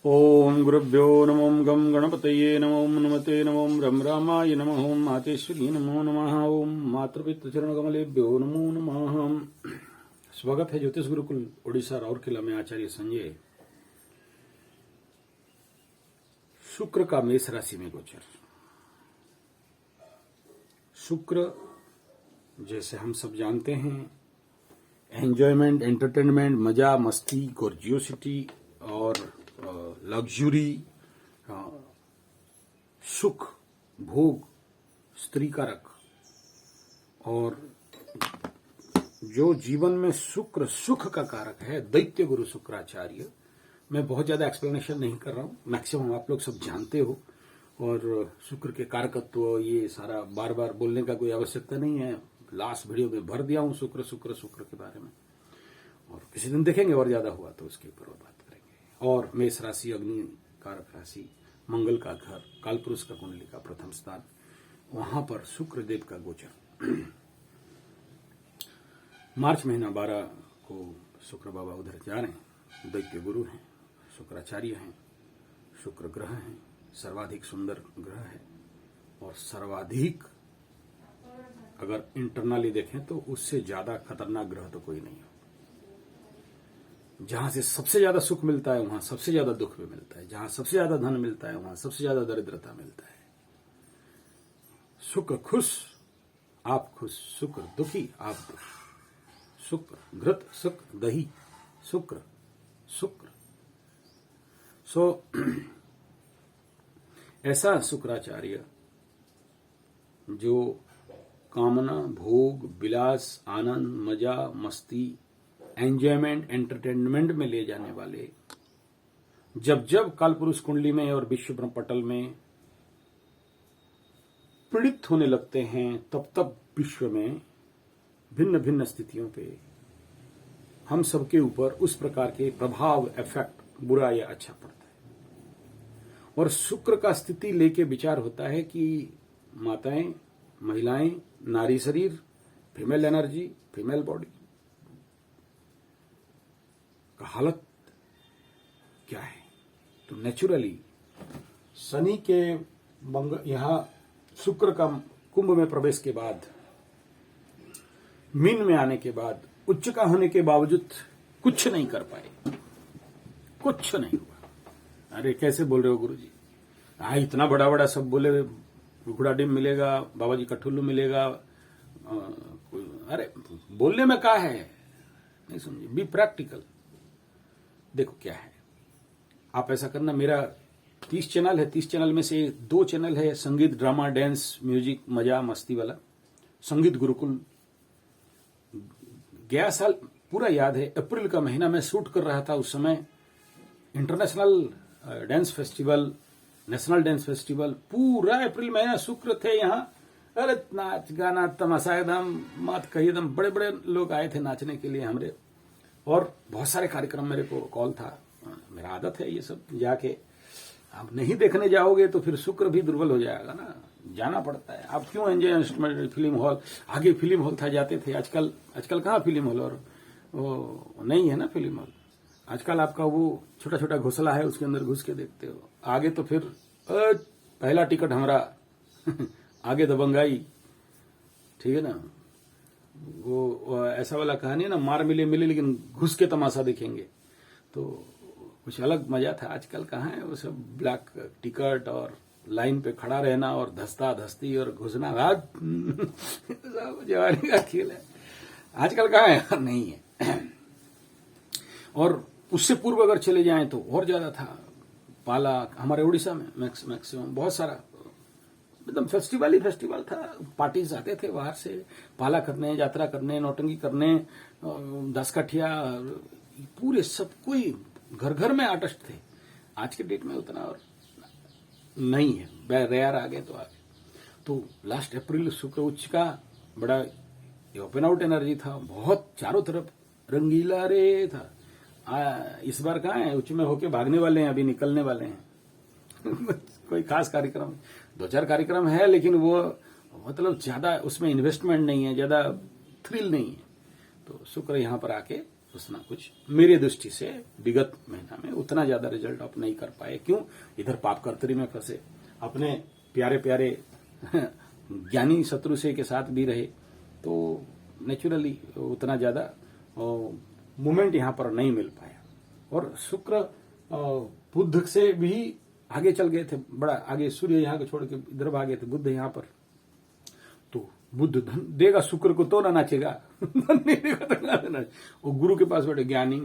ओम गुरुभ्यो नमो गम गणपतये नमो नमते नमो रम रामाय नमो ओम मातेश्वरी नमो नमः ओम मातृपितृ कमलेभ्यो नमो नमः। स्वागत है ज्योतिष गुरुकुल ओडिशा राउरकेला में आचार्य संजय। शुक्र का मेष राशि में गोचर। शुक्र जैसे हम सब जानते हैं एंजॉयमेंट, एंटरटेनमेंट, मजा, मस्ती, गॉर्जियोसिटी और लग्जरी, सुख, भोग, स्त्री कारक और जो जीवन में शुक्र सुख का कारक है दैत्य गुरु शुक्राचार्य। मैं बहुत ज्यादा एक्सप्लेनेशन नहीं कर रहा हूं, मैक्सिमम आप लोग सब जानते हो। और शुक्र के कारकत्व ये सारा बार बार बोलने का कोई आवश्यकता नहीं है। लास्ट वीडियो में भर दिया हूं शुक्र शुक्र शुक्र के बारे में, और किसी दिन देखेंगे और ज्यादा हुआ तो उसके ऊपर और बात करेंगे। और मेष राशि अग्नि कारक राशि, मंगल का घर, कालपुरुष का कुंडली का प्रथम स्थान, वहां पर शुक्र देव का गोचर। मार्च महीना 12 को शुक्र बाबा उधर जा रहे हैं। दैत्य गुरु हैं, शुक्राचार्य हैं, शुक्र ग्रह हैं, सर्वाधिक सुंदर ग्रह है और सर्वाधिक अगर इंटरनली देखें तो उससे ज्यादा खतरनाक ग्रह तो कोई नहीं हो। जहां से सबसे ज्यादा सुख मिलता है वहां सबसे ज्यादा दुख भी मिलता है, जहां सबसे ज्यादा धन मिलता है वहां सबसे ज्यादा दरिद्रता मिलता है। शुक्र खुश आप खुश, शुक्र दुखी आप दुखी। शुक्र घृत सुख दही, शुक्र शुक्र ऐसा शुक्राचार्य जो कामना, भोग, विलास, आनंद, मजा, मस्ती, एंजॉयमेंट, एंटरटेनमेंट में ले जाने वाले, जब जब कालपुरुष कुंडली में और विश्व ब्रह्म पटल में पीड़ित होने लगते हैं तब तब विश्व में भिन्न भिन्न स्थितियों पे हम सबके ऊपर उस प्रकार के प्रभाव, इफेक्ट बुरा या अच्छा पड़ता है। और शुक्र का स्थिति लेके विचार होता है कि माताएं, महिलाएं, नारी शरीर, फीमेल एनर्जी, फीमेल बॉडी का हालत क्या है। तो नेचुरली शनि के यहां शुक्र का कुंभ में प्रवेश के बाद, मीन में आने के बाद, उच्च का होने के बावजूद कुछ नहीं कर पाए, कुछ नहीं हुआ। अरे कैसे बोल रहे हो गुरुजी? इतना बड़ा बड़ा सब बोले, घुड़ाडिम मिलेगा, बाबा जी का ठुल्लू मिलेगा। अरे बोलने में क्या है, नहीं समझे। Be practical. देखो क्या है, आप ऐसा करना, मेरा 30 चैनल है, 30 चैनल में से 2 चैनल है संगीत, ड्रामा, डांस, म्यूजिक, मजा मस्ती वाला, संगीत गुरुकुल। गया साल पूरा याद है, अप्रैल का महीना में शूट कर रहा था। उस समय international dance festival, national dance festival, पूरा अप्रैल महीना शुक्र थे यहाँ। अरे नाच गाना तमाशा एकदम मत कहिए, एकदम बड़े बड़े लोग आए थे नाचने के लिए हमरे, और बहुत सारे कार्यक्रम मेरे को कॉल था। मेरा आदत है ये सब जाके, आप नहीं देखने जाओगे तो फिर शुक्र भी दुर्बल हो जाएगा ना, जाना पड़ता है। आप क्यों एंजॉय फिल्म हॉल, आगे फिल्म हॉल था जाते थे, आजकल कहाँ फिल्म हॉल और वो नहीं है ना फिल्म हॉल। आजकल आपका वो छोटा छोटा घोसला है, उसके अंदर घुस के देखते हो। आगे तो फिर पहला टिकट हमारा आगे दबंगाई, ठीक है ना। वो ऐसा वाला कहानी है ना, मार मिले मिले लेकिन घुस के तमाशा देखेंगे, तो कुछ अलग मजा था। आजकल कहाँ है वो सब, ब्लैक टिकट और लाइन पे खड़ा रहना और धस्ता धस्ती और घुसना, जवानी का खेल है। आजकल कहाँ है, नहीं है। और उससे पूर्व अगर चले जाएं तो और ज्यादा था। पाला हमारे उड़ीसा में मैक्सिमम बहुत सारा एकदम फेस्टिवल ही फेस्टिवल था। पार्टीज आते थे बाहर से, पाला करने, यात्रा करने, नौटंकी करने, दसकठिया, पूरे सब कोई घर घर में आर्टिस्ट थे। आज के डेट में उतना और नहीं है, रेयर आ गए तो आ गए। तो लास्ट अप्रैल शुक्र उच्च का बड़ा ओपन आउट एनर्जी था, बहुत चारों तरफ रंगीला रे था। इस बार कहाँ है, उच्च में होके भागने वाले हैं, अभी निकलने वाले हैं। कोई खास कार्यक्रम, 2-4 कार्यक्रम है, लेकिन वो मतलब ज्यादा उसमें इन्वेस्टमेंट नहीं है, ज्यादा थ्रिल नहीं है। तो शुक्र यहां पर आके उतना कुछ मेरे दृष्टि से विगत महीना में उतना ज्यादा रिजल्ट आप नहीं कर पाए। क्यों? इधर पाप कर्तरी में फंसे, अपने प्यारे प्यारे ज्ञानी शत्रु से के साथ भी रहे, तो नेचुरली उतना ज्यादा मूवमेंट यहां पर नहीं मिल पाया। और शुक्र बुध से भी आगे चल गए थे, बड़ा आगे, सूर्य यहाँ को छोड़ के इधर भाग गए थे, बुध यहाँ पर, तो बुध धन देगा शुक्र को तो ना नाचेगा, धन नहीं देगा तो ना नाच। वो गुरु के पास बैठे ज्ञानी,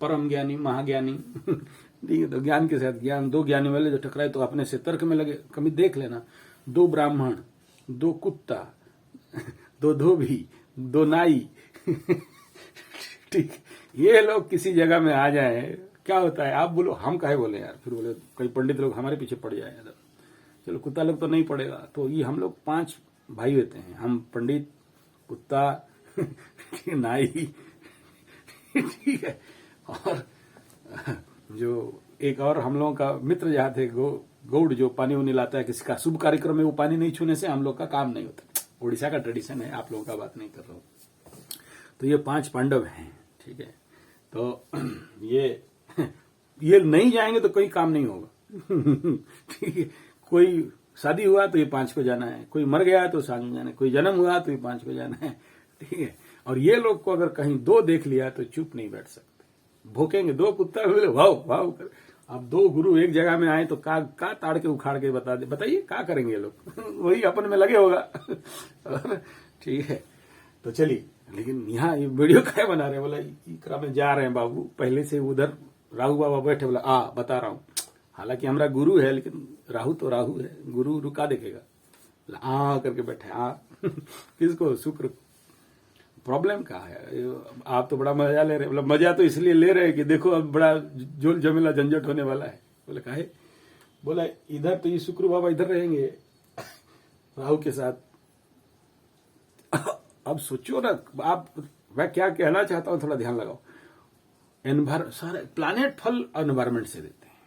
परम ज्ञानी, महाज्ञानी, ठीक है, तो ज्ञान के साथ ज्ञान, दो ज्ञानी वाले जो टकराए तो अपने से तर्क में लगे। कभी देख लेना, दो ब्राह्मण, दो कुत्ता, दो धोबी, दो नाई, ठीक, ये लोग किसी जगह में आ जाए, क्या होता है? आप बोलो हम काहे बोले यार, फिर बोले कई पंडित लोग हमारे पीछे पड़ जाए। चलो कुत्ता लोग तो नहीं पड़ेगा, तो ये हम लोग 5 भाई होते हैं, हम पंडित, कुत्ता, नाई, ठीक है, और जो एक और हम लोगों का मित्र जहाँ थे, गौड़, जो पानी उनी लाता है किसी का शुभ कार्यक्रम में, वो पानी नहीं छूने से हम लोग का काम नहीं होता। उड़ीसा का ट्रेडिशन है, आप लोगों का बात नहीं कर रहा हूं। तो ये 5 पांडव हैं, ठीक है, तो ये नहीं जाएंगे तो कोई काम नहीं होगा, ठीक है। कोई शादी हुआ तो ये 5 को जाना है, कोई मर गया तो 7 को जाना है, कोई जन्म हुआ तो ये 5 को जाना है, ठीक है। और ये लोग को अगर कहीं 2 देख लिया तो चुप नहीं बैठ सकते, भोकेंगे। 2 कुत्ता बोले वाव वाव कर। अब 2 गुरु एक जगह में आए तो का ताड़ के उखाड़ के बताइए क्या करेंगे ये लोग, वही अपन में लगे होगा, ठीक है। तो चलिए, लेकिन यहाँ ये वीडियो क्या बना रहे हैं, बोला इकरा में जा रहे हैं बाबू, पहले से उधर राहु बाबा बैठे, बोला बता रहा हूँ। हालांकि हमारा गुरु है, लेकिन राहु तो राहु है, गुरु रुका देखेगा, करके बैठे किसको? शुक्र। प्रॉब्लम क्या है? आप तो बड़ा मजा ले रहे, बोला मजा तो इसलिए ले रहे हैं कि देखो अब बड़ा जोल जमेला झंझट होने वाला है। बोले काहे? बोला इधर तो ये शुक्र बाबा इधर रहेंगे राहु के साथ। अब सोचो ना आप, मैं क्या कहना चाहता हूं, थोड़ा ध्यान लगाओ। सारे प्लैनेट फल एनवायरमेंट से देते हैं।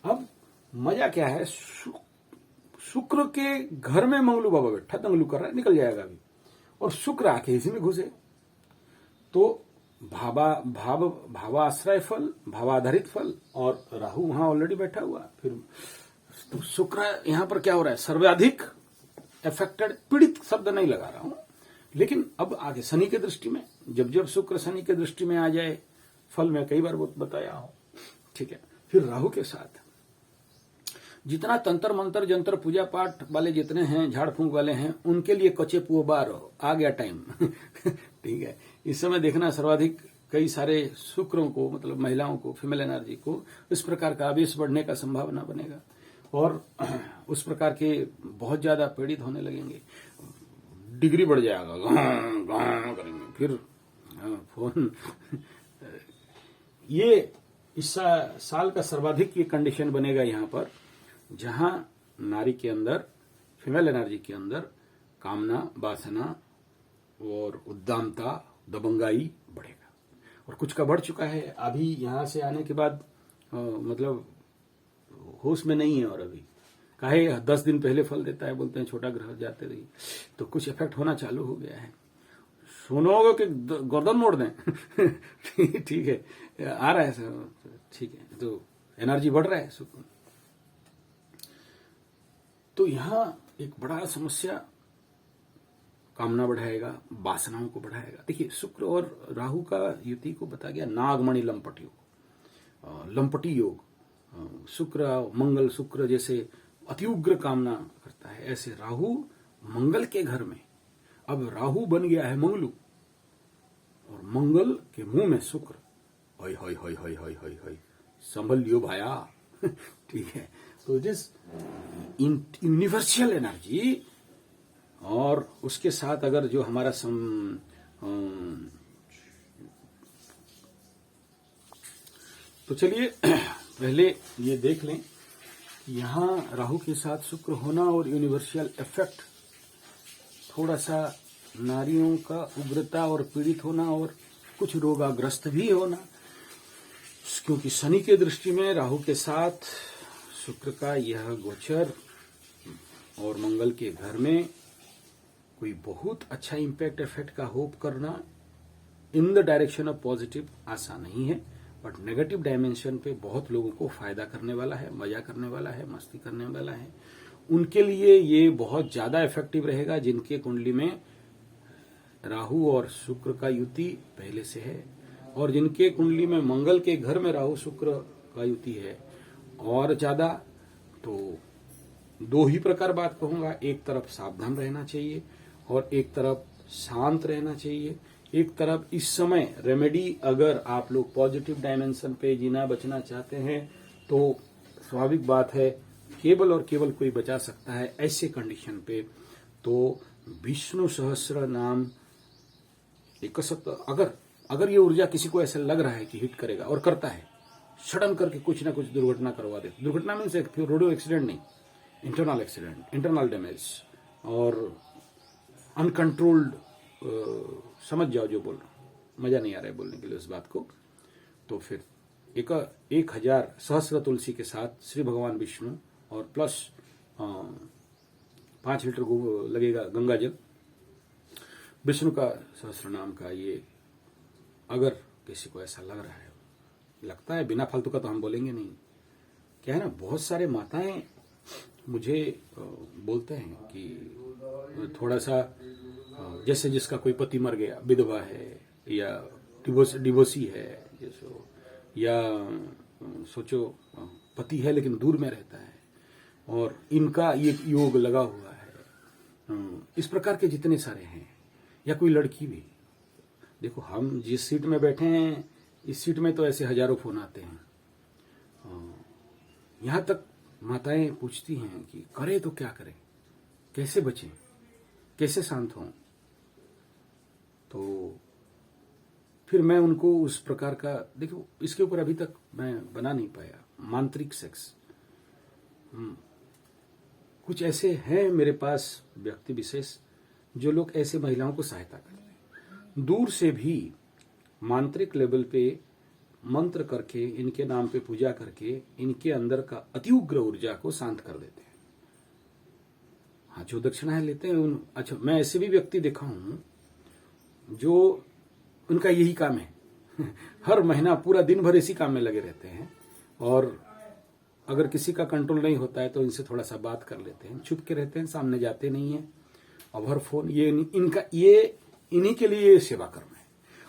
अब मजा क्या है, शुक्र के घर में मंगलू बाबा बैठा, दंगलू कर रहा है, निकल जाएगा अभी, और शुक्र आके इसी में घुसे, तो भावाश्रय फल, भावाधारित फल, और राहु वहां ऑलरेडी बैठा हुआ। फिर तो शुक्र यहां पर क्या हो रहा है, सर्वाधिक अफेक्टेड, पीड़ित शब्द नहीं लगा रहा हूं, लेकिन अब आगे शनि के दृष्टि में, जब शुक्र शनि के दृष्टि में आ जाए, फल में कई बार बताया हूं, ठीक है। फिर राहु के साथ जितना तंत्र मंत्र जंत्र पूजा पाठ वाले जितने हैं, झाड़ फूंक वाले हैं, उनके लिए कच्चे पुओ बार आ गया टाइम, ठीक है। इस समय देखना सर्वाधिक कई सारे शुक्रों को, मतलब महिलाओं को, फीमेल एनर्जी को इस प्रकार का आवेश बढ़ने का संभावना बनेगा, और उस प्रकार के बहुत ज्यादा पीड़ित होने लगेंगे, डिग्री बढ़ जाएगा, गां करेंगे, फिर फोन। ये इस साल का सर्वाधिक ये कंडीशन बनेगा यहाँ पर, जहां नारी के अंदर, फीमेल एनर्जी के अंदर कामना, वासना और उद्दामता, दबंगाई बढ़ेगा। और कुछ का बढ़ चुका है, अभी यहां से आने के बाद मतलब होश में नहीं है, और अभी काहे 10 दिन पहले फल देता है, बोलते हैं छोटा ग्रह जाते रही, तो कुछ इफेक्ट होना चालू हो गया है। सुनोगे कि गर्दन मोड़ दें, ठीक है, आ रहा है सर, ठीक है, तो एनर्जी बढ़ रहा है सुकून। तो यहां एक बड़ा समस्या, कामना बढ़ाएगा, वासनाओं को बढ़ाएगा। देखिए, शुक्र और राहु का युति को बता गया नागमणि लंपट योग, लंपटी योग। शुक्र मंगल, शुक्र जैसे अति उग्र कामना करता है, ऐसे राहु मंगल के घर में, अब राहु बन गया है मंगलू, और मंगल के मुंह में शुक्र, हई हई हई हई हई हई हई, संभल लियो भाया, ठीक है। तो इट इज यूनिवर्सल एनर्जी, और उसके साथ अगर जो हमारा तो चलिए पहले ये देख लें, यहां राहु के साथ शुक्र होना और यूनिवर्सल इफेक्ट, थोड़ा सा नारियों का उग्रता और पीड़ित होना, और कुछ रोगाग्रस्त भी होना, क्योंकि शनि के दृष्टि में राहु के साथ शुक्र का यह गोचर, और मंगल के घर में कोई बहुत अच्छा इम्पैक्ट इफेक्ट का होप करना, in the direction of positive आसान नहीं है, बट नेगेटिव डायमेंशन पे बहुत लोगों को फायदा करने वाला है, मजा करने वाला है, मस्ती करने वाला है। उनके लिए ये बहुत ज्यादा इफेक्टिव रहेगा जिनके कुंडली में राहु और शुक्र का युति पहले से है, और जिनके कुंडली में मंगल के घर में राहु शुक्र का युति है और ज्यादा। तो दो ही प्रकार बात कहूंगा, एक तरफ सावधान रहना चाहिए और एक तरफ शांत रहना चाहिए। एक तरफ इस समय रेमेडी, अगर आप लोग पॉजिटिव डायमेंशन पे जीना बचना चाहते हैं तो स्वाभाविक बात है, केवल और केवल कोई बचा सकता है ऐसे कंडीशन पे तो विष्णु सहस्त्र नाम 71। अगर ये ऊर्जा किसी को ऐसा लग रहा है कि हिट करेगा और करता है, सडन करके कुछ ना कुछ दुर्घटना करवा दे। दुर्घटना मीन्स रोड एक्सीडेंट नहीं, इंटरनल एक्सीडेंट, इंटरनल डैमेज और अनकंट्रोल्ड, समझ जाओ जो बोल रहा हूं, मजा नहीं आ रहा है बोलने के लिए उस बात को। तो फिर 1000 सहस्त्र तुलसी के साथ श्री भगवान विष्णु और प्लस 5 लीटर लगेगा गंगा जल, विष्णु का सहस्त्र नाम का। ये अगर किसी को ऐसा लग रहा है, लगता है, बिना फालतू का तो हम बोलेंगे नहीं। क्या है ना, बहुत सारे माताएं मुझे बोलते हैं कि थोड़ा सा जैसे जिसका कोई पति मर गया, विधवा है या डिवोर्सी है, जैसे या सोचो पति है लेकिन दूर में रहता है और इनका ये योग लगा हुआ है, इस प्रकार के जितने सारे हैं, या कोई लड़की भी। देखो, हम जिस सीट में बैठे हैं इस सीट में तो ऐसे हजारों फोन आते हैं। यहां तक माताएं पूछती हैं कि करे तो क्या करें, कैसे बचें, कैसे शांत हों। तो फिर मैं उनको उस प्रकार का, देखो इसके ऊपर अभी तक मैं बना नहीं पाया, मांत्रिक सेक्स। कुछ ऐसे हैं मेरे पास व्यक्ति विशेष जो लोग ऐसे महिलाओं को सहायता करते हैं, दूर से भी मांत्रिक लेवल पे मंत्र करके, इनके नाम पे पूजा करके इनके अंदर का अति उग्र ऊर्जा को शांत कर देते हैं। हाँ, जो दक्षिणाएं लेते हैं अच्छा, मैं ऐसे भी व्यक्ति देखा हूं जो उनका यही काम है हर महीना पूरा दिन भर इसी काम में लगे रहते हैं, और अगर किसी का कंट्रोल नहीं होता है तो इनसे थोड़ा सा बात कर लेते हैं, छुप के रहते हैं, सामने जाते नहीं है, और हर फोन ये इन्हीं के लिए सेवा कर्म है।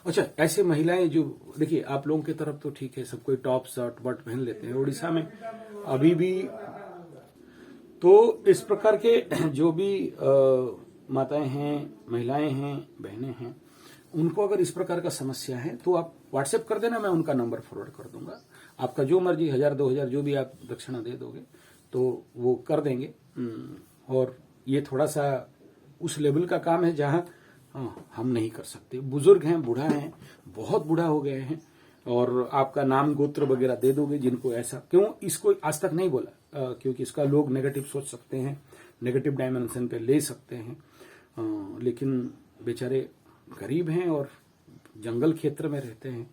अच्छा, ऐसे महिलाएं जो, देखिए आप लोगों की तरफ तो ठीक है, सब कोई टॉप शर्ट बट पहन लेते हैं, उड़ीसा में अभी भी। तो इस प्रकार के जो भी माताएं हैं, महिलाएं हैं, बहनें हैं, उनको अगर इस प्रकार का समस्या है तो आप व्हाट्सएप कर देना, मैं उनका नंबर फॉरवर्ड कर दूंगा। आपका जो मर्जी 1000-2000 जो भी आप दक्षिणा दे दोगे तो वो कर देंगे। और ये थोड़ा सा उस लेवल का काम है जहां हम नहीं कर सकते। बुजुर्ग हैं, बूढ़ा हैं, बहुत बूढ़ा हो गए हैं, और आपका नाम गोत्र वगैरह दे दोगे जिनको ऐसा, क्यों इसको आज तक नहीं बोला, क्योंकि इसका लोग नेगेटिव सोच सकते हैं, नेगेटिव डायमेंशन पे ले सकते हैं, लेकिन बेचारे गरीब हैं और जंगल क्षेत्र में रहते हैं,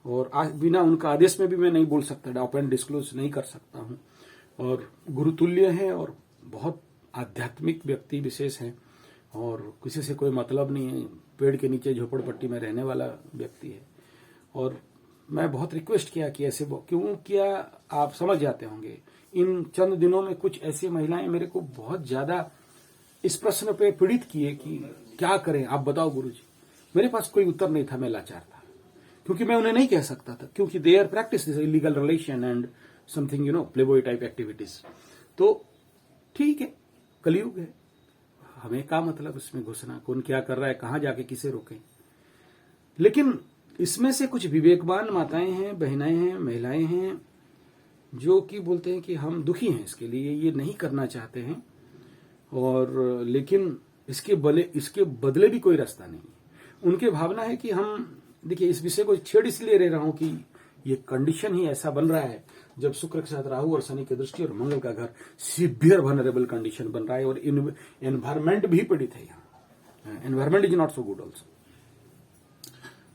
और बिना उनका आदेश में भी मैं नहीं बोल सकता, ओपन डिस्क्लोज नहीं कर सकता हूं, और गुरुतुल्य हैं और बहुत आध्यात्मिक व्यक्ति विशेष हैं, और किसी से कोई मतलब नहीं है, पेड़ के नीचे झोपड़पट्टी में रहने वाला व्यक्ति है। और मैं बहुत रिक्वेस्ट किया कि ऐसे क्यों किया, आप समझ जाते होंगे। इन चंद दिनों में कुछ ऐसी महिलाएं मेरे को बहुत ज्यादा इस प्रश्न पे पीड़ित किए कि क्या करें, आप बताओ गुरुजी। मेरे पास कोई उत्तर नहीं था, मैं लाचार था, क्योंकि मैं उन्हें नहीं कह सकता था, क्योंकि they are practice illegal relation and something playboy type activities. तो ठीक है, कलयुग है, हमें क्या मतलब उसमें घुसना, कौन क्या कर रहा है, कहां जाके किसे रोके। लेकिन इसमें से कुछ विवेकवान माताएं हैं, बहनाएं हैं, महिलाएं हैं जो कि बोलते हैं कि हम दुखी हैं इसके लिए, ये नहीं करना चाहते हैं, और लेकिन इसके बदले भी कोई रास्ता नहीं है। उनकी भावना है कि हम, देखिए इस विषय को छेड़ इसलिए रह रहा हूं कि ये कंडीशन ही ऐसा बन रहा है, जब शुक्र के साथ राहु और शनि की दृष्टि और मंगल का घर, सीवियर वनरेबल कंडीशन बन रहा है, और एनवायरमेंट भी पीड़ित है यहाँ, environment is not so good also.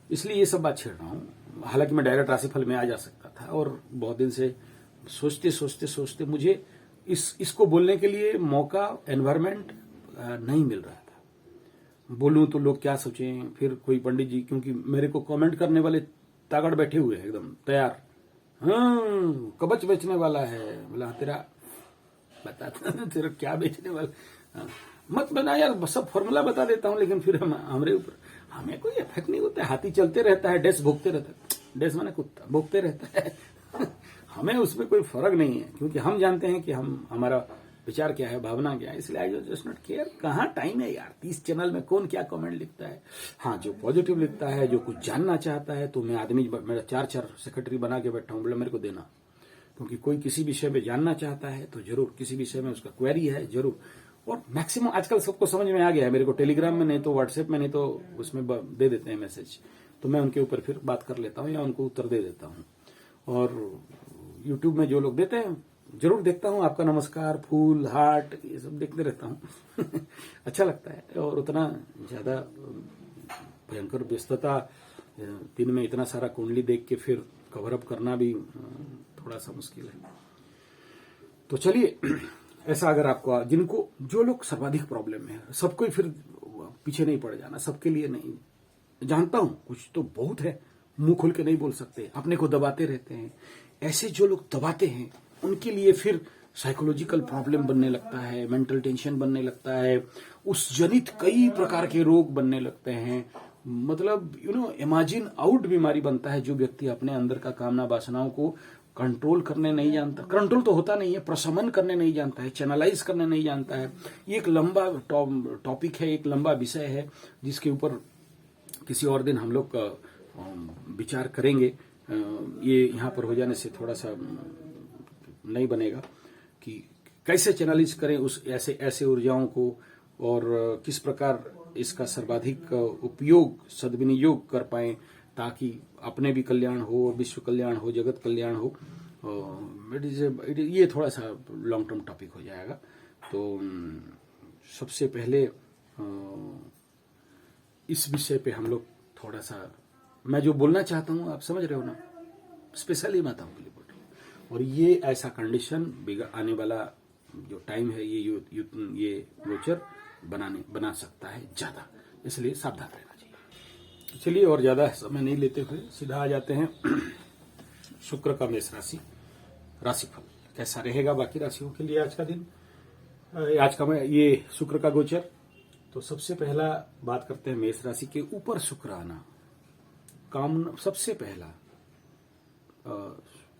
इसलिए ये सब बात छेड़ रहा हूं। हालांकि मैं डायरेक्ट राशिफल में आ जा सकता था, और बहुत दिन से सोचते मुझे इसको बोलने के लिए मौका, एनवायरमेंट नहीं मिल रहा था। बोलूं तो लोग क्या सोचें, फिर कोई पंडित जी, क्योंकि मेरे को कमेंट करने वाले तागड़ बैठे हुए हैं एकदम तैयार, हाँ कवच बेचने वाला है, बोला तेरा बता तेरा क्या बेचने वाला, हाँ, मत बना यार, सब फॉर्मूला बता देता हूं, लेकिन फिर हमारे ऊपर हमें कोई इफेक्ट नहीं होता है। हाथी चलते रहता है, डैश भोगते रहता है, डैश माने कुत्ता भोगते रहता है हमें उसमें कोई फर्क नहीं है, क्योंकि हम जानते हैं कि हम हमारा विचार क्या है, भावना क्या है, इसलिए आई जस्ट नॉट केयर। कहाँ टाइम है यार, 30 चैनल में कौन क्या कमेंट लिखता है। हाँ, जो पॉजिटिव लिखता है, जो कुछ जानना चाहता है, तो मैं आदमी मेरा 4 सेक्रेटरी बना के बैठा हूं, बोले मेरे को देना, क्योंकि कोई किसी विषय में जानना चाहता है तो जरूर, किसी विषय में उसका क्वेरी है जरूर। और मैक्सिमम आजकल सबको समझ में आ गया है, मेरे को टेलीग्राम में नहीं तो व्हाट्सएप में नहीं तो उसमें दे देते हैं मैसेज, तो मैं उनके ऊपर फिर बात कर लेता हूँ या उनको उत्तर दे देता हूँ। और यूट्यूब में जो लोग देते हैं जरूर देखता हूँ, आपका नमस्कार, फूल, हार्ट, ये सब देखते रहता हूँ अच्छा लगता है। और उतना ज्यादा भयंकर व्यस्तता दिन में इतना सारा कुंडली देख के फिर कवर अप करना भी थोड़ा सा मुश्किल है। तो चलिए, ऐसा अगर आपको, जिनको जो लोग सर्वाधिक प्रॉब्लम में है, सबको फिर पीछे नहीं पड़ जाना, सबके लिए नहीं। जानता हूं कुछ तो बहुत है, मुंह खोल के नहीं बोल सकते, अपने को दबाते रहते हैं। ऐसे जो लोग दबाते हैं उनके लिए फिर साइकोलॉजिकल प्रॉब्लम बनने लगता है, मेंटल टेंशन बनने लगता है, उस जनित कई प्रकार के रोग बनने लगते हैं। मतलब इमेजिन आउट बीमारी बनता है जो व्यक्ति अपने अंदर का कामना वासनाओं को कंट्रोल करने नहीं जानता, कंट्रोल तो होता नहीं है, प्रशमन करने नहीं जानता है, चैनलाइज करने नहीं जानता है। ये एक लंबा टॉपिक है, एक लंबा विषय है, जिसके ऊपर किसी और दिन हम लोग विचार करेंगे। ये यहाँ पर हो जाने से थोड़ा सा नहीं बनेगा कि कैसे चैनलाइज करें उस ऐसे ऊर्जाओं को, और किस प्रकार इसका सर्वाधिक उपयोग, सद्विनियोग कर पाए, ताकि अपने भी कल्याण हो, विश्व कल्याण हो, जगत कल्याण हो। ये थोड़ा सा लॉन्ग टर्म टॉपिक हो जाएगा। तो सबसे पहले इस विषय पे हम लोग थोड़ा सा, मैं जो बोलना चाहता हूँ आप समझ रहे हो ना, स्पेशली माताओं के लिए बोल रहा हूँ। और ये ऐसा कंडीशन आने वाला जो टाइम है, ये गोचर बना सकता है ज्यादा, इसलिए सावधान रहना चाहिए। चलिए, और ज्यादा समय नहीं लेते हुए सीधा आ जाते हैं शुक्र का मेष राशिफल कैसा रहेगा बाकी राशियों के लिए आज का दिन, आज का ये शुक्र का गोचर। तो सबसे पहला बात करते हैं मेष राशि के ऊपर शुक्र आना। सबसे पहला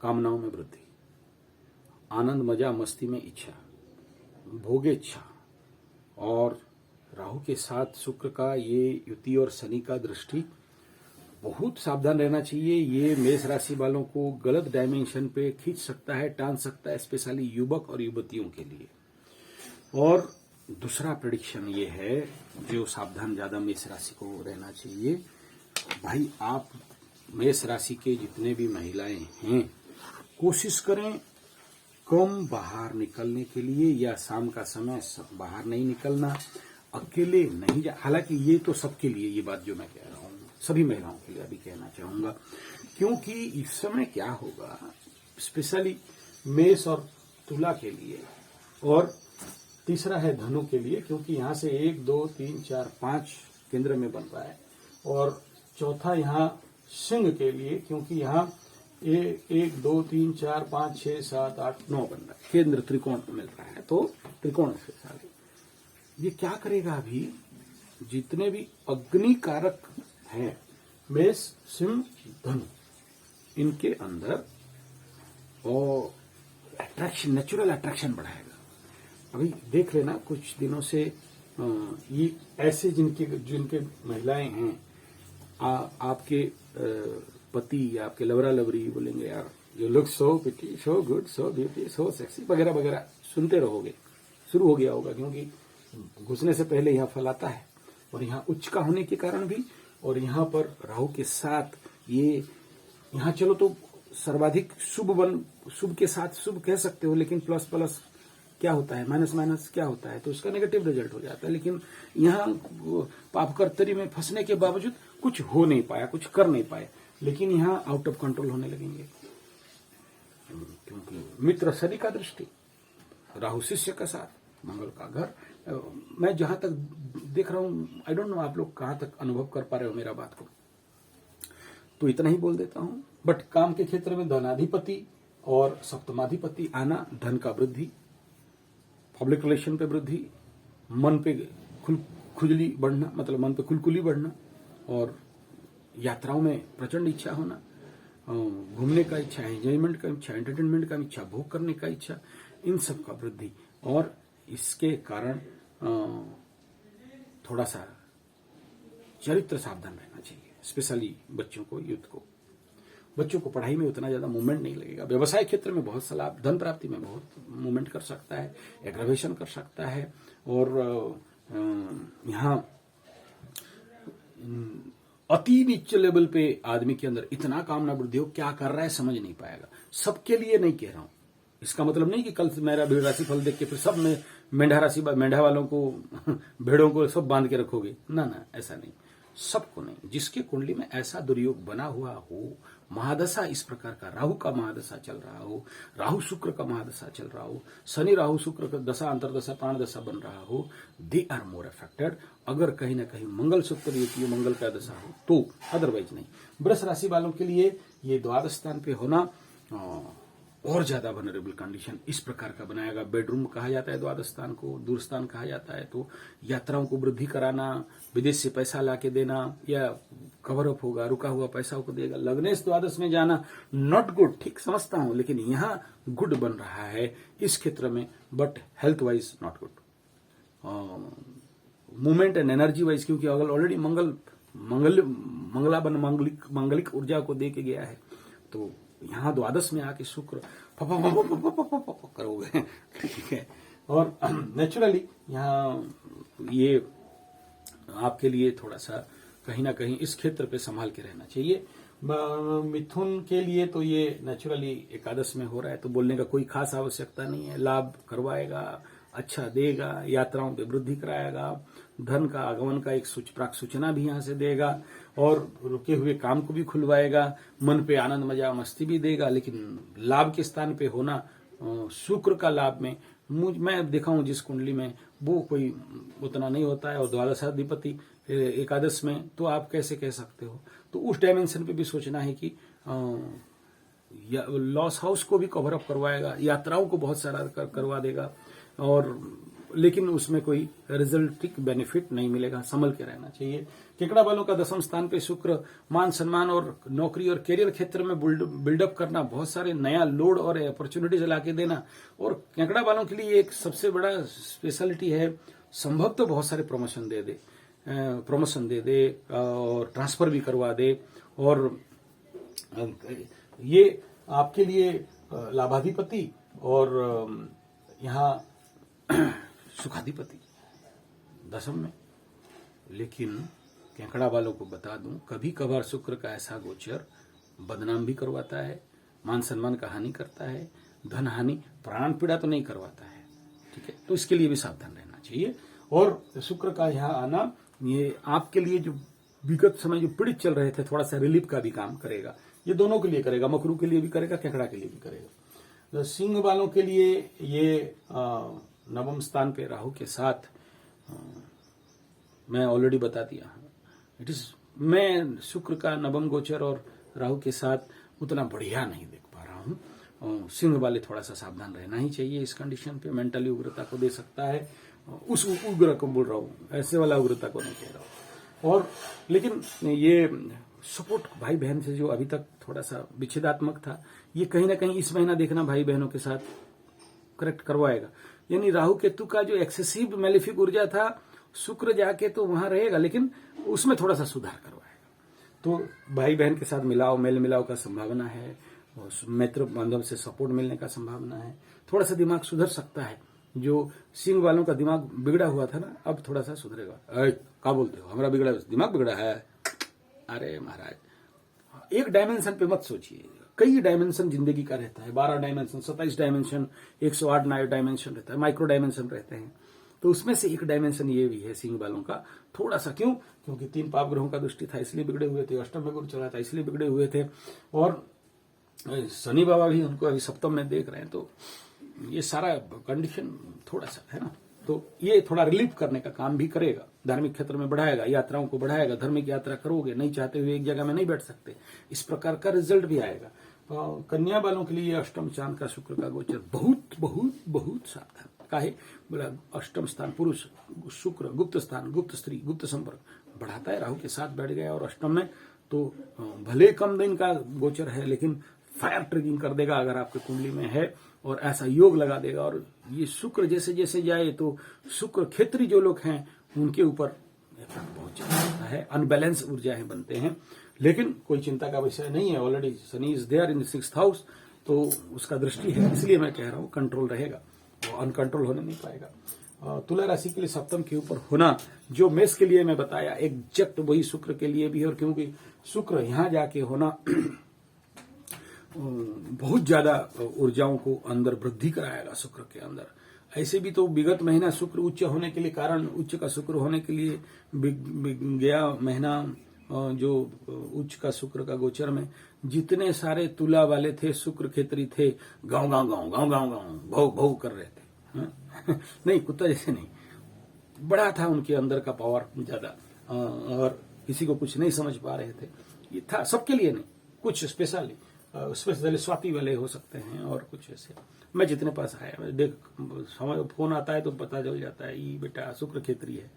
कामनाओं में वृद्धि, आनंद, मजा, मस्ती में इच्छा, भोगेच्छा। और राहु के साथ शुक्र का ये युति और शनि का दृष्टि, बहुत सावधान रहना चाहिए। ये मेष राशि वालों को गलत डायमेंशन पे खींच सकता है, टान सकता है, स्पेशली युवक और युवतियों के लिए। और दूसरा प्रेडिक्शन ये है, जो सावधान ज्यादा मेष राशि को रहना चाहिए। भाई, आप मेष राशि के जितने भी महिलाएं हैं, कोशिश करें कम बाहर निकलने के लिए, या शाम का समय बाहर नहीं निकलना, अकेले नहीं जा। हालांकि ये तो सबके लिए, ये बात जो मैं कह रहा हूं सभी महिलाओं के लिए अभी कहना चाहूंगा, क्योंकि इस समय क्या होगा, स्पेशली मेष और तुला के लिए, और तीसरा है धनु के लिए, क्योंकि यहां से 1 2 3 4 5 केंद्र में बन रहा है, और चौथा यहां सिंह के लिए, क्योंकि यहां 1 2 3 4 5 6 7 8 9 बन रहा है, केंद्र त्रिकोण मिल रहा है, तो त्रिकोण से ये क्या करेगा, अभी जितने भी अग्नि कारक हैं, मेष, सिंह, धनु, इनके अंदर और अट्रैक्शन, नेचुरल अट्रैक्शन बढ़ाएगा। अभी देख लेना कुछ दिनों से ये ऐसे जिनके महिलाएं हैं, आपके पति या आपके लवरा लवरी बोलेंगे, यार you look so pretty, so good, so beauty, so sexy, वगैरह वगैरह सुनते रहोगे। शुरू हो गया होगा, क्योंकि घुसने से पहले यहाँ फल आता है, और यहाँ उच्च का होने के कारण भी, और यहाँ पर राहु के साथ ये, यहाँ चलो तो सर्वाधिक शुभ के साथ शुभ कह सकते हो, लेकिन प्लस प्लस क्या होता है, माइनस माइनस क्या होता है, तो इसका नेगेटिव रिजल्ट हो जाता है। लेकिन यहाँ पापकर्तरी में फंसने के बावजूद कुछ हो नहीं पाया, कुछ कर नहीं पाए, लेकिन यहाँ आउट ऑफ कंट्रोल होने लगेंगे, क्योंकि मित्र शनि का दृष्टि, राहु शिष्य का साथ, मंगल का घर, मैं जहां तक देख रहा हूं, आई डोंट नो आप लोग कहां तक अनुभव कर पा रहे हो मेरा बात को, तो इतना ही बोल देता हूं। बट काम के क्षेत्र में धनाधिपति और सप्तमाधिपति आना, धन का वृद्धि, पब्लिक रिलेशन पे वृद्धि, मन पे खुजली बढ़ना, मतलब मन पे खुलखुली बढ़ना, और यात्राओं में प्रचंड इच्छा होना, घूमने का इच्छा, एंजॉयमेंट का इच्छा, एंटरटेनमेंट का इच्छा, भोग करने का इच्छा, इन सब का वृद्धि। और इसके कारण थोड़ा सा चरित्र सावधान रहना चाहिए, स्पेशली बच्चों को, यूथ को। बच्चों को पढ़ाई में उतना ज्यादा मूवमेंट नहीं लगेगा। व्यवसाय क्षेत्र में बहुत सा लाभ, धन प्राप्ति में बहुत मूवमेंट कर सकता है, एग्रावेशन कर सकता है, और यहाँ अति नीचे लेवल पे आदमी के अंदर इतना कामना वृद्धि हो, क्या कर रहा है समझ नहीं पाएगा। सबके लिए नहीं कह रहा हूं, इसका मतलब नहीं कि कल मेरा भेड़ राशि फल देख के फिर सब में मेंढा वालों को भेड़ों को सब बांध के रखोगे, ना ना, ऐसा नहीं, सबको नहीं। जिसके कुंडली में ऐसा दुर्योग बना हुआ हो, महादशा इस प्रकार का, राहु का महादशा चल रहा हो, राहु शुक्र का महादशा चल रहा हो, शनि राहु शुक्र का दशा, अंतरदशा, प्राण दशा बन रहा हो, दे आर मोर अफेक्टेड। अगर कहीं ना कहीं मंगल शुक्र युति, मंगल का दशा हो तो, अदरवाइज नहीं। वृष राशि वालों के लिए ये द्वादश स्थान पे होना और ज्यादा वनरेबल कंडीशन इस प्रकार का बनाएगा। बेडरूम कहा जाता है द्वादश स्थान को, दूर स्थान कहा जाता है। तो यात्राओं को वृद्धि कराना, विदेश से पैसा लाके देना, या कवर अप होगा, रुका हुआ पैसा को देगा। लग्नेश द्वादश में जाना नॉट गुड, ठीक समझता हूं, लेकिन यहाँ गुड बन रहा है इस क्षेत्र में, but health wise not good, movement and energy wise, क्योंकि अगर ऑलरेडी मांगलिक ऊर्जा को दे के गया है, तो यहाँ द्वादश में आके शुक्र करोगे, ठीक है। और नेचुरली यहाँ ये आपके लिए थोड़ा सा कहीं ना कहीं इस क्षेत्र पे संभाल के रहना चाहिए। मिथुन के लिए तो ये नेचुरली एकादश में हो रहा है, तो बोलने का कोई खास आवश्यकता नहीं है। लाभ करवाएगा, अच्छा देगा, यात्राओं पे वृद्धि कराएगा, धन का आगमन का एक प्राक सूचना भी यहाँ से देगा, और रुके हुए काम को भी खुलवाएगा, मन पे आनंद मजा मस्ती भी देगा। लेकिन लाभ के स्थान पे होना, शुक्र का लाभ में मैं देखा हूं जिस कुंडली में, वो कोई उतना नहीं होता है, और द्वादशाधिपति एकादश में, तो आप कैसे कह सकते हो। तो उस डायमेंशन पे भी सोचना है कि लॉस हाउस को भी कवर अप करवाएगा, यात्राओं को बहुत सारा करवा देगा, और लेकिन उसमें कोई रिजल्टिक बेनिफिट नहीं मिलेगा। संभल के रहना चाहिए। केकड़ा वालों का दशम स्थान पे शुक्र मान सम्मान और नौकरी और कैरियर क्षेत्र में बिल्डअप करना, बहुत सारे नया लोड और अपॉर्चुनिटीज ला के देना। और केकड़ा वालों के लिए एक सबसे बड़ा स्पेशलिटी है, संभव तो बहुत सारे प्रमोशन दे दे और ट्रांसफर भी करवा दे। और ये आपके लिए लाभाधिपति और यहाँ सुखाधिपति दशम में। लेकिन केकड़ा वालों को बता दूं, कभी कभार शुक्र का ऐसा गोचर बदनाम भी करवाता है, मान सम्मान का हानि करता है, धन हानि, प्राण पीड़ा तो नहीं करवाता है, ठीक है। तो इसके लिए भी सावधान रहना चाहिए। और शुक्र का यहाँ आना ये आपके लिए जो विगत समय जो पीड़ित चल रहे थे, थोड़ा सा रिलीफ का भी काम करेगा। ये दोनों के लिए करेगा, मकरू के लिए भी करेगा, केकड़ा के लिए भी करेगा। तो सिंह वालों के लिए ये नवम स्थान पे राहु के साथ, मैं ऑलरेडी बता दिया हूं, इट इज, मैं शुक्र का नवम गोचर और राहु के साथ उतना बढ़िया नहीं देख पा रहा हूं। सिंह वाले थोड़ा सा सावधान रहना ही चाहिए इस कंडीशन पे। मेंटली उग्रता को दे सकता है, उस उग्र को बोल रहा हूं, ऐसे वाला उग्रता को नहीं कह रहा हूं। और लेकिन ये सपोर्ट भाई बहन से जो अभी तक थोड़ा सा विच्छेदात्मक था, ये कहीं ना कहीं इस महीना देखना भाई बहनों के साथ करेक्ट करवाएगा। यानी राहु केतु का जो एक्सेसिव मैलिफिक ऊर्जा था, शुक्र जाके तो वहां रहेगा, लेकिन उसमें थोड़ा सा सुधार करवाएगा। तो भाई बहन के साथ मेल मिलाव का संभावना है, मित्र बांधव से सपोर्ट मिलने का संभावना है। थोड़ा सा दिमाग सुधर सकता है। जो सिंह वालों का दिमाग बिगड़ा हुआ था ना, अब थोड़ा सा सुधरेगा। क्या बोलते हो, हमारा बिगड़ा दिमाग बिगड़ा है? अरे महाराज, एक डायमेंशन पे मत सोचिए, कई डायमेंशन जिंदगी का रहता है। 12 डायमेंशन, 27 डायमेंशन, 108 डायमेंशन रहता है, माइक्रो डायमेंशन रहते हैं। तो उसमें से एक डायमेंशन ये भी है सिंह वालों का थोड़ा सा। क्यों? क्योंकि 3 पाप ग्रहों का दृष्टि था, इसलिए बिगड़े हुए थे। अष्टम में गुरु चला था, इसलिए बिगड़े हुए थे। और शनि बाबा भी उनको अभी सप्तम में देख रहे हैं। तो ये सारा कंडीशन थोड़ा सा है ना, तो ये थोड़ा रिलीफ करने का काम भी करेगा, धार्मिक क्षेत्र में बढ़ाएगा, यात्राओं को बढ़ाएगा। धार्मिक यात्रा करोगे, नहीं चाहते हुए एक जगह में नहीं बैठ सकते, इस प्रकार का रिजल्ट भी आएगा। कन्या वालों के लिए अष्टम चांद का शुक्र का गोचर बहुत बहुत बहुत सावधान। काहे बोला, अष्टम स्थान पुरुष, शुक्र गुप्त स्थान, गुप्त स्त्री, गुप्त संपर्क बढ़ाता है, राहु के साथ बैठ गया और अष्टम में, तो भले कम दिन का गोचर है लेकिन फायर ट्रिगिंग कर देगा अगर आपके कुंडली में है, और ऐसा योग लगा देगा। और ये शुक्र जैसे जैसे जाए तो शुक्र क्षेत्री जो लोग हैं उनके ऊपर पहुंच जाता है, अनबैलेंस ऊर्जाएं बनते हैं। लेकिन कोई चिंता का विषय नहीं है, already Shani is there in the 6th house, तो उसका दृष्टि है, इसलिए मैं कह रहा हूं कंट्रोल रहेगा, वो अनकंट्रोल होने नहीं पाएगा। तुला राशि के लिए सप्तम के ऊपर होना, जो मेष के लिए मैं बताया एग्जैक्ट वही शुक्र के लिए भी है। और क्योंकि शुक्र यहां जाके होना बहुत ज्यादा ऊर्जाओं को अंदर वृद्धि कराएगा शुक्र के अंदर। ऐसे भी तो विगत महीना शुक्र उच्च होने के लिए, कारण उच्च का शुक्र होने के लिए गया महीना, जो उच्च का शुक्र का गोचर में जितने सारे तुला वाले थे, शुक्र क्षेत्री थे, गांव गांव गांव गांव गांव गांव भौ भौ कर रहे थे। नहीं, कुत्ता जैसे नहीं, बड़ा था उनके अंदर का पावर ज्यादा, और किसी को कुछ नहीं समझ पा रहे थे। ये था सबके लिए नहीं, कुछ स्पेशली स्वाति वाले हो सकते हैं और कुछ ऐसे। मैं जितने पास आया, देख फोन आता है तो पता चल जाता है ये बेटा शुक्र क्षेत्री है,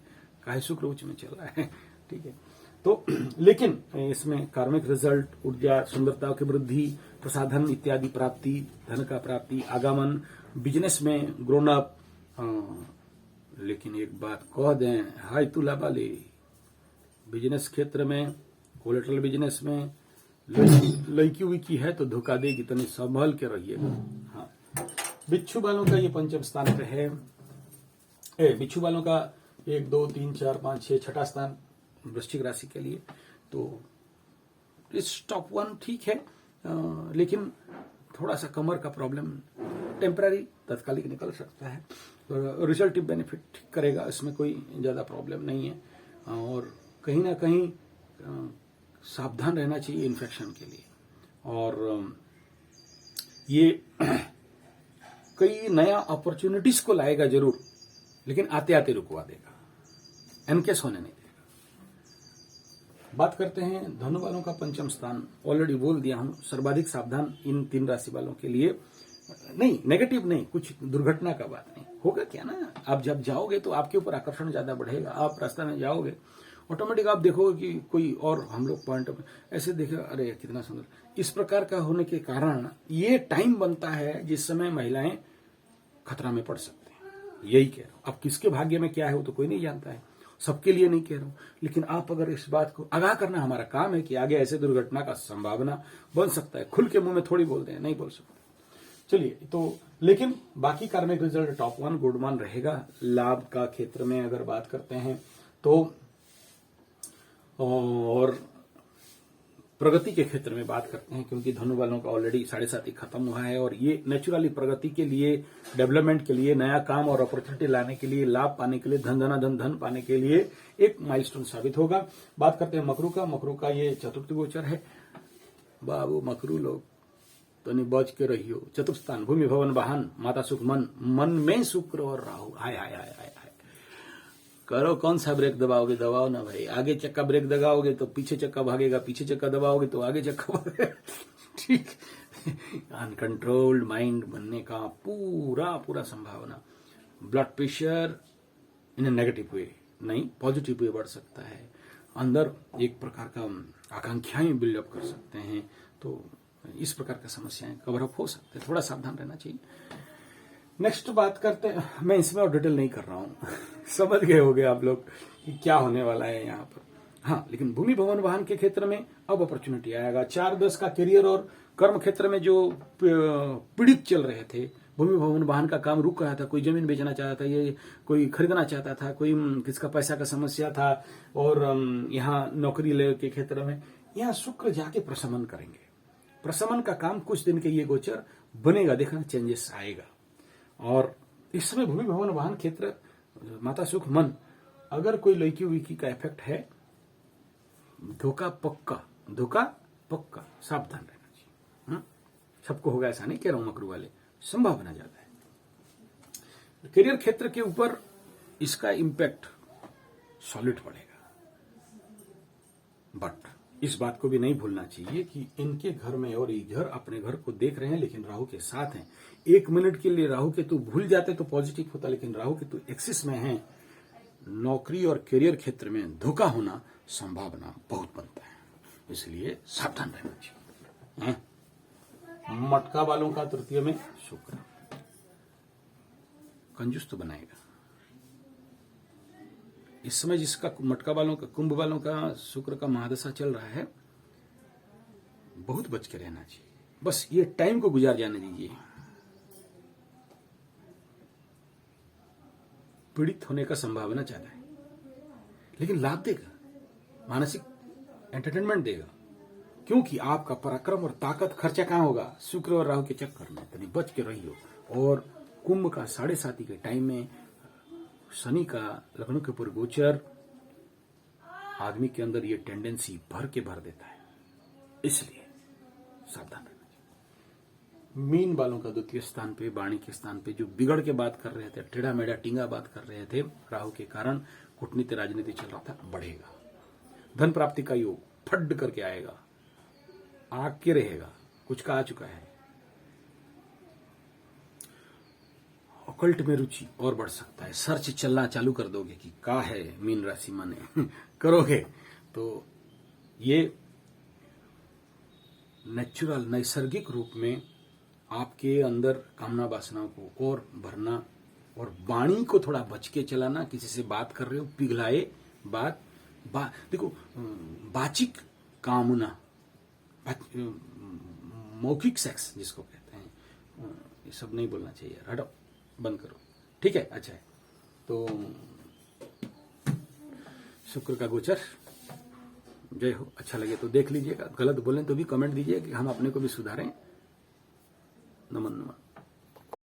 काहे शुक्र उच्च में चल रहा है, ठीक है। तो लेकिन इसमें कार्मिक रिजल्ट, ऊर्जा, सुंदरता की वृद्धि, प्रसाधन इत्यादि प्राप्ति, धन का प्राप्ति, आगमन, बिजनेस में ग्रोन अप। लेकिन एक बात कह दें, हाय तुला वाले, बिजनेस क्षेत्र में, कोलेटरल बिजनेस में लड़की विकी है तो धोखा देगी, तनी संभल के रहिएगा। हाँ, बिच्छू वालों का ये पंचम स्थान पे है। बिच्छू वालों का 1 2 3 4 5 6 छठा स्थान वृश्चिक राशि के लिए, तो इस टॉप 1 ठीक है, लेकिन थोड़ा सा कमर का प्रॉब्लम टेम्पररी, तत्कालिक निकल सकता है, तो रिजल्टिव बेनिफिट ठीक करेगा, इसमें कोई ज्यादा प्रॉब्लम नहीं है। और कहीं ना कहीं सावधान रहना चाहिए इन्फेक्शन के लिए। और ये कई नया अपॉर्चुनिटीज को लाएगा जरूर, लेकिन आते आते रुकवा देगा, एनकेस होने नहीं देगा। बात करते हैं धनु वालों का पंचम स्थान। ऑलरेडी बोल दिया हूं, सर्वाधिक सावधान इन 3 राशि वालों के लिए। नहीं, नेगेटिव नहीं, कुछ दुर्घटना का बात नहीं होगा। क्या ना, आप जब जाओगे तो आपके ऊपर आकर्षण ज्यादा बढ़ेगा। आप रास्ता में जाओगे, ऑटोमेटिक आप देखोगे कि कोई और, हम लोग पॉइंट ऐसे देखे, अरे कितना सुंदर। इस प्रकार का होने के कारण ये टाइम बनता है जिस समय महिलाएं खतरा में पड़ सकती हैं। यही कह रहा हूं। अब किसके भाग्य में क्या है वो तो कोई नहीं जानता है, सबके लिए नहीं कह रहा हूं, लेकिन आप अगर इस बात को आगाह करना हमारा काम है कि आगे ऐसे दुर्घटना का संभावना बन सकता है। खुल के मुंह में थोड़ी बोलते हैं, नहीं बोल सकते। चलिए, तो लेकिन बाकी कार्मिक रिजल्ट टॉप 1 गुड मान रहेगा। लाभ का क्षेत्र में अगर बात करते हैं तो, और प्रगति के क्षेत्र में बात करते हैं, क्योंकि धनु वालों का ऑलरेडी 7.5 खत्म हुआ है, और ये नेचुरली प्रगति के लिए, डेवलपमेंट के लिए, नया काम और अपॉर्चुनिटी लाने के लिए, लाभ पाने के लिए, धन पाने के लिए एक माइलस्टोन साबित होगा। बात करते हैं मकरू का। मकरू का ये चतुर्थ गोचर है। बाबू मकरू लोग तो नहीं, बच के रहियो। चतुर्थ स्थान भूमि भवन वाहन, माता सुख मन, मन में शुक्र और राहु। हाय हाय हाय हाय, करो कौन सा ब्रेक दबाओगे, दबाओ ना भाई। आगे चक्का ब्रेक दबाओगे तो पीछे चक्का भागेगा, पीछे चक्का दबाओगे तो आगे चक्का भागेगा, ठीक। अनकंट्रोल्ड माइंड बनने का पूरा संभावना। Blood pressure in negative way नहीं, पॉजिटिव वे बढ़ सकता है। अंदर एक प्रकार का आकांक्षाएं बिल्डअप कर सकते हैं, तो इस प्रकार की समस्याएं कवर अप हो सकते हैं। थोड़ा सावधान रहना चाहिए। नेक्स्ट बात करते हैं, मैं इसमें और डिटेल नहीं कर रहा हूं, समझ गए होंगे आप लोग कि क्या होने वाला है यहाँ पर। हाँ, लेकिन भूमि भवन वाहन के क्षेत्र में अब अपॉर्चुनिटी आएगा। 4-10 का करियर और कर्म क्षेत्र में जो पीड़ित चल रहे थे, भूमि भवन वाहन का काम रुक रहा था, कोई जमीन बेचना चाहता था, ये कोई खरीदना चाहता था, कोई किसका पैसा का समस्या था, और यहाँ नौकरी ले के क्षेत्र में यहाँ शुक्र जाके प्रशमन करेंगे। प्रशमन का काम कुछ दिन के ये गोचर बनेगा, देखना चेंजेस आएगा। और इस समय भूमि भवन वाहन क्षेत्र, माता सुख मन, अगर कोई लड़की विकी का इफेक्ट है, धोखा पक्का, सावधान रहना चाहिए। सबको होगा ऐसा नहीं कह रहा हूं, मकरू वाले संभावना ज्यादा है। करियर क्षेत्र के ऊपर इसका इम्पैक्ट सॉलिड पड़ेगा। बट इस बात को भी नहीं भूलना चाहिए कि इनके घर में और इधर अपने घर को देख रहे हैं लेकिन राहु के साथ हैं। 1 मिनट के लिए राहु केतु भूल जाते तो पॉजिटिव होता, लेकिन राहु केतु एक्सिस में है, नौकरी और करियर क्षेत्र में धोखा होना संभावना बहुत बनता है, इसलिए सावधान रहना चाहिए। मटका वालों का तृतीय में शुक्र कंजूस तो बनाएगा। इस समय जिसका मटका वालों का, कुंभ वालों का शुक्र का महादशा चल रहा है, बहुत बच के रहना चाहिए। बस ये टाइम को गुजार जाने दीजिए। पीड़ित होने का संभावना ज्यादा है, लेकिन लाभ देगा, मानसिक एंटरटेनमेंट देगा, क्योंकि आपका पराक्रम और ताकत खर्चा कहां होगा? शुक्र और राहु के चक्कर में। तभी बच के रहियो। और कुंभ का 7:30 के टाइम में शनि का लग्न के ऊपर गोचर आदमी के अंदर ये टेंडेंसी भर के भर देता है, इसलिए सावधान रहना चाहिए। मीन वालों का द्वितीय स्थान पे, वाणी के स्थान पे जो बिगड़ के बात कर रहे थे, टेढ़ा मेढ़ा टींगा बात कर रहे थे, राहु के कारण कूटनीति राजनीति चल रहा था, बढ़ेगा। धन प्राप्ति का योग फट करके आएगा, आग के रहेगा, कुछ का आ चुका है। ऑकल्ट में रुचि और बढ़ सकता है। सर्च चलना चालू कर दोगे कि का है मीन राशि माने करोगे तो ये नेचुरल नैसर्गिक रूप में आपके अंदर कामना वासनाओं को और भरना, और वाणी को थोड़ा बच के चलाना। किसी से बात कर रहे हो, पिघलाए बात देखो, बाचिक कामना, मौखिक सेक्स जिसको कहते हैं, ये सब नहीं बोलना चाहिए, हटो, बंद करो, ठीक है? अच्छा है। तो शुक्र का गोचर जय हो। अच्छा लगे तो देख लीजिएगा, गलत बोलें तो भी कमेंट दीजिए कि हम अपने को भी सुधारें। नमन।